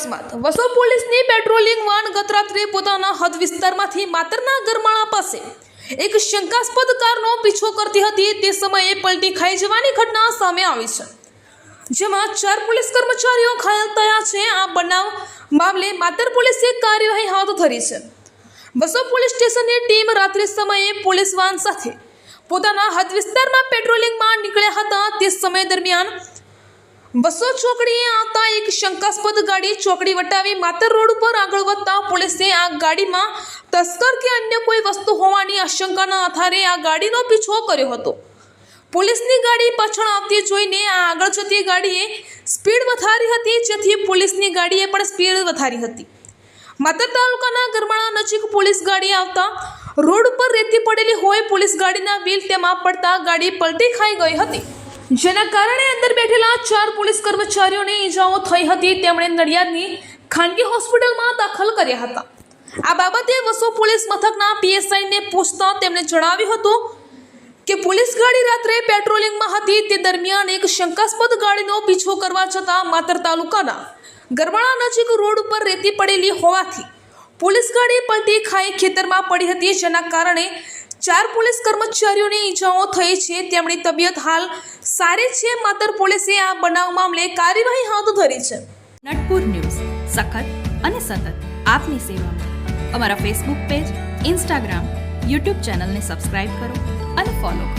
અકસ્માત વસો પોલીસની patrolling van ગત રાત્રે પોતાના હદ વિસ્તારમાંથી માતરના ગરમાળા પાસે એક શંકાસ્પદ કારનો પીછો કરતી હતી તે સમયે પલટી ખાઈ જવાની ઘટના સામે આવી છે, જેમાં 4 પોલીસ કર્મચારીઓ ઘાયલ થયા છે। આ બનાવ મામલે માતર પોલીસે કાર્યવાહી હાથ ધરી છે। વસો પોલીસ સ્ટેશનની ટીમ રાત્રિ સમયે પોલીસ વાન સાથે પોતાના હદ વિસ્તારમાં પેટ્રોલિંગમાં નીકળ્યા હતા। તે સમય દરમિયાન વસો ચોકડીએ આવતા એક શંકાસ્પદ ગાડી ચોકડી વટાવી માતર રોડ ઉપર આગળ વધતા પોલીસે આ ગાડીમાં તસ્કર કે અન્ય કોઈ વસ્તુ હોવાની આશંકાના આધારે આ ગાડીનો પીછો કર્યો હતો। પોલીસની ગાડી પાછળ આવતી જોઈને આ આગળ જતી ગાડીએ સ્પીડ વધારી હતી, જેથી પોલીસની ગાડીએ પણ સ્પીડ વધારી હતી। માતર તાલુકાના ગરમાળા નજીક પોલીસ ગાડી આવતા રોડ ઉપર રેતી પડેલી હોય પોલીસ ગાડીના વ્હીલ તેમાં પડતા ગાડી પલટી ખાઈ ગઈ હતી, જેના કારણે અંદર બેઠેલા 4 પોલીસ કર્મચારીઓને ઈજાઓ થઈ હતી। તેમણે નડિયાદની ખાનગી હોસ્પિટલમાં દાખલ કર્યા હતા। આ બાબતે વસો પોલીસ મથકના પીએસઆઈને પૂછતા તેમણે જણાવ્યું હતું કે પોલીસ ગાડી રાત્રે પેટ્રોલિંગમાં હતી, તે દરમિયાન એક શંકાસ્પદ ગાડીનો પીછો કરવા છતાં માતર તાલુકાના ગરમાળા નજીક રોડ ઉપર રેતી પડેલી હોવાથી પોલીસ ગાડી પલટી ખાઈ ખેતરમાં પડી હતી, જેના કારણે 4 પોલીસ કર્મચારીઓને ઈજાઓ થઈ છે। તેમની તબિયત હાલ સારી છે। માતર પોલીસે આ બનાવ મામલે કાર્યવાહી હાથ ધરી છે। નટપુર ન્યૂઝ સખત અને સતત આપની સેવામાં। અમારા ફેસબુક પેજ, ઇન્સ્ટાગ્રામ, યુટ્યુબ ચેનલને સબસ્ક્રાઇબ કરો અને ફોલો કરો।